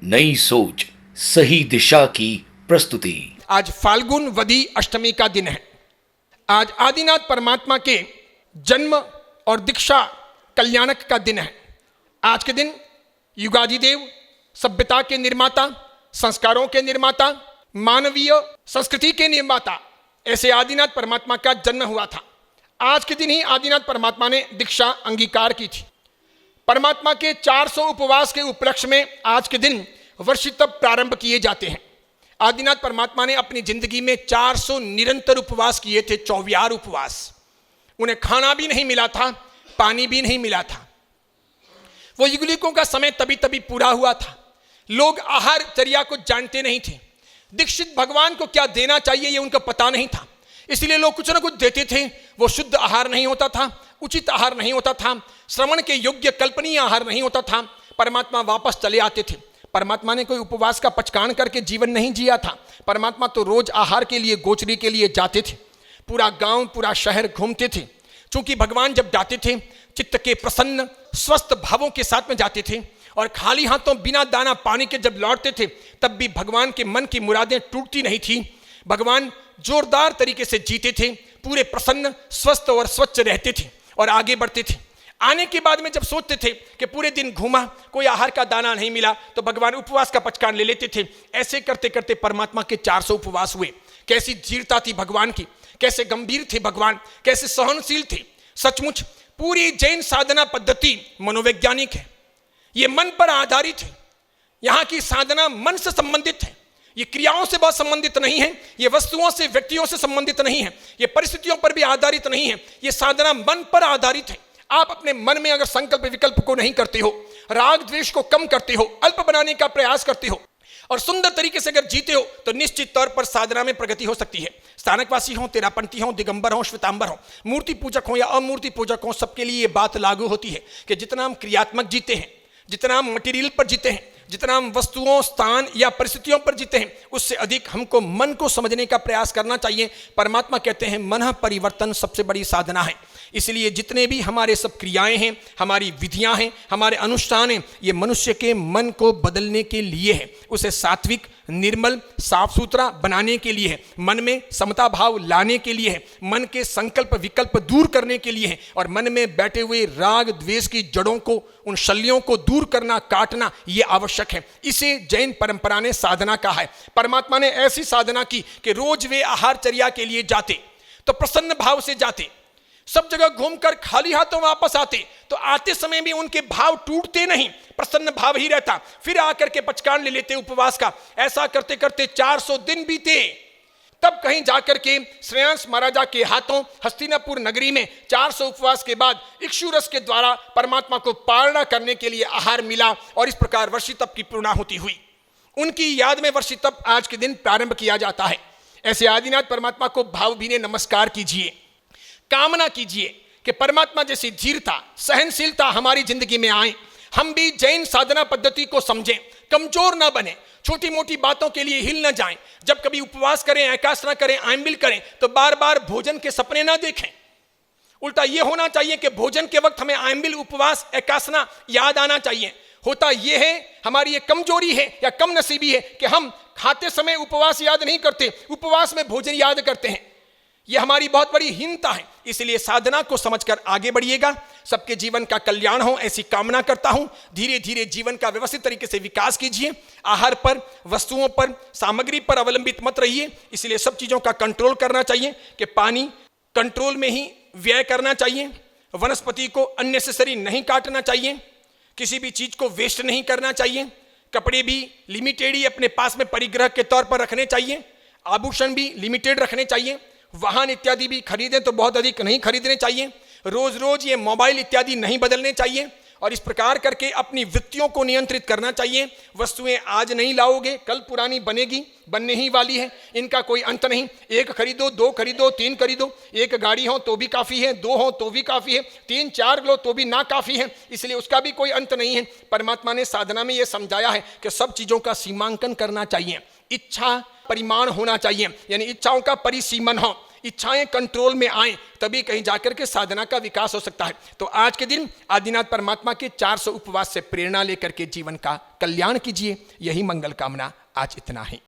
नई सोच, सही दिशा की प्रस्तुति। आज फाल्गुन वदी अष्टमी का दिन है। आज आदिनाथ परमात्मा के जन्म और दीक्षा कल्याणक का दिन है। आज के दिन युगादि देव, सभ्यता के निर्माता, संस्कारों के निर्माता, मानवीय संस्कृति के निर्माता, ऐसे आदिनाथ परमात्मा का जन्म हुआ था। आज के दिन ही आदिनाथ परमात्मा ने दीक्षा अंगीकार की थी। परमात्मा के 400 उपवास के उपलक्ष्य में आज के दिन वर्षितप प्रारंभ किए जाते हैं। आदिनाथ परमात्मा ने अपनी जिंदगी में 400 निरंतर उपवास किए थे, चौवियार उपवास। उन्हें खाना भी नहीं मिला था, पानी भी नहीं मिला था। वो युगलिकों का समय तभी तभी पूरा हुआ था। लोग आहार चर्या को जानते नहीं थे। दीक्षित भगवान को क्या देना चाहिए ये उनको पता नहीं था, इसलिए लोग कुछ ना कुछ देते थे। वो शुद्ध आहार नहीं होता था, उचित आहार नहीं होता था, श्रवण के योग्य कल्पनीय आहार नहीं होता था। परमात्मा वापस चले आते थे। परमात्मा ने कोई उपवास का पचकान करके जीवन नहीं जिया था। परमात्मा तो रोज आहार के लिए, गोचरी के लिए जाते थे। पूरा गांव, पूरा शहर घूमते थे। चूंकि भगवान जब जाते थे चित्त के प्रसन्न स्वस्थ भावों के साथ में जाते थे, और खाली हाथों बिना दाना पानी के जब लौटते थे तब भी भगवान के मन की मुरादें टूटती नहीं थी। भगवान जोरदार तरीके से जीते थे, पूरे प्रसन्न स्वस्थ और स्वच्छ रहते थे और आगे बढ़ते थे। आने के बाद में जब सोचते थे कि पूरे दिन घूमा, कोई आहार का दाना नहीं मिला, तो भगवान उपवास का पचकान ले लेते थे। ऐसे करते करते परमात्मा के 400 उपवास हुए। कैसी धीरता थी भगवान की, कैसे गंभीर थे भगवान, कैसे सहनशील थे। सचमुच पूरी जैन साधना पद्धति मनोवैज्ञानिक है। ये मन पर आधारित है। यहाँ की साधना मन से संबंधित है। ये क्रियाओं से बहुत संबंधित नहीं है, ये वस्तुओं से, व्यक्तियों से संबंधित नहीं है, ये परिस्थितियों पर भी आधारित नहीं है। ये साधना मन पर आधारित है। आप अपने मन में अगर संकल्प विकल्प को नहीं करते हो, राग द्वेष को कम करते हो, अल्प बनाने का प्रयास करते हो और सुंदर तरीके से अगर जीते हो, तो निश्चित तौर पर साधना में प्रगति हो सकती है। स्थानकवासी हो, तेरापंथी हो, दिगंबर हो, श्वेतांबर हो, मूर्ति पूजक हो या अमूर्ति पूजक हो, सबके लिए ये बात लागू होती है कि जितना हम क्रियात्मक जीते हैं, जितना हम मटेरियल पर जीते हैं, जितना हम वस्तुओं, स्थान या परिस्थितियों पर जीते हैं, उससे अधिक हमको मन को समझने का प्रयास करना चाहिए। परमात्मा कहते हैं मन परिवर्तन सबसे बड़ी साधना है। इसलिए जितने भी हमारे सब क्रियाएं हैं, हमारी विधियां हैं, हमारे अनुष्ठान हैं, ये मनुष्य के मन को बदलने के लिए है। उसे सात्विक, निर्मल, साफ सुथरा बनाने के लिए है। मन में समता भाव लाने के लिए है। मन के संकल्प विकल्प दूर करने के लिए है। और मन में बैठे हुए राग द्वेष की जड़ों को, उन शल्यों को दूर करना, काटना, ये आवश्यक है। इसे जैन परंपरा ने साधना कहा है। परमात्मा ने ऐसी साधना की कि रोज वे आहार चर्या के लिए जाते तो प्रसन्न भाव से जाते, सब जगह घूमकर खाली हाथों वापस आते तो आते समय भी उनके भाव टूटते नहीं, प्रसन्न भाव ही रहता। फिर आकर के पचकान ले लेते उपवास का। ऐसा करते करते 400 दिन बीते। तब कहीं जाकर के श्रेयांश महाराजा के हाथों हस्तिनापुर नगरी में 400 उपवास के बाद इक्षुरस के द्वारा परमात्मा को पालना करने के लिए आहार मिला और इस प्रकार वर्षितप की पूर्णाहुति हुई। उनकी याद में वर्षितप आज के दिन प्रारंभ किया जाता है। ऐसे आदिनाथ परमात्मा को भावभीने नमस्कार कीजिए, कामना कीजिए कि परमात्मा जैसी धीरता, सहनशीलता हमारी जिंदगी में आए। हम भी जैन साधना पद्धति को समझें, कमजोर ना बने, छोटी मोटी बातों के लिए हिल न जाएं। जब कभी उपवास करें, एकासना करें, आयम्बिल करें तो बार बार भोजन के सपने ना देखें। उल्टा ये होना चाहिए कि भोजन के वक्त हमें आयम्बिल, उपवास, एकासना याद आना चाहिए। होता यह है, हमारी ये कमजोरी है या कम नसीबी है कि हम खाते समय उपवास याद नहीं करते, उपवास में भोजन याद करते हैं। यह हमारी बहुत बड़ी हीनता है। इसलिए साधना को समझकर आगे बढ़िएगा। सबके जीवन का कल्याण हो, ऐसी कामना करता हूं। धीरे धीरे जीवन का व्यवस्थित तरीके से विकास कीजिए। आहार पर, वस्तुओं पर, सामग्री पर अवलंबित मत रहिए। इसलिए सब चीजों का कंट्रोल करना चाहिए कि पानी कंट्रोल में ही व्यय करना चाहिए, वनस्पति को अननेसेसरी नहीं काटना चाहिए, किसी भी चीज को वेस्ट नहीं करना चाहिए, कपड़े भी लिमिटेड ही अपने पास में परिग्रह के तौर पर रखने चाहिए, आभूषण भी लिमिटेड रखने चाहिए, वाहन इत्यादि भी खरीदें तो बहुत अधिक नहीं खरीदने चाहिए, रोज रोज ये मोबाइल इत्यादि नहीं बदलने चाहिए और इस प्रकार करके अपनी वृत्तियों को नियंत्रित करना चाहिए। वस्तुएं आज नहीं लाओगे, कल पुरानी बनेगी, बनने ही वाली है, इनका कोई अंत नहीं। एक खरीदो, दो खरीदो, तीन खरीदो, एक गाड़ी हो तो भी काफ़ी है, दो हो तो भी काफ़ी है, तीन चार लो तो भी ना काफ़ी है, इसलिए उसका भी कोई अंत नहीं है। परमात्मा ने साधना में यह समझाया है कि सब चीज़ों का सीमांकन करना चाहिए। इच्छा परिमाण होना चाहिए, यानी इच्छाओं का परिसीमन हो। इच्छाएं कंट्रोल में आए, तभी कहीं जाकर के साधना का विकास हो सकता है। तो आज के दिन आदिनाथ परमात्मा के 400 उपवास से प्रेरणा लेकर के जीवन का कल्याण कीजिए। यही मंगल कामना, आज इतना ही।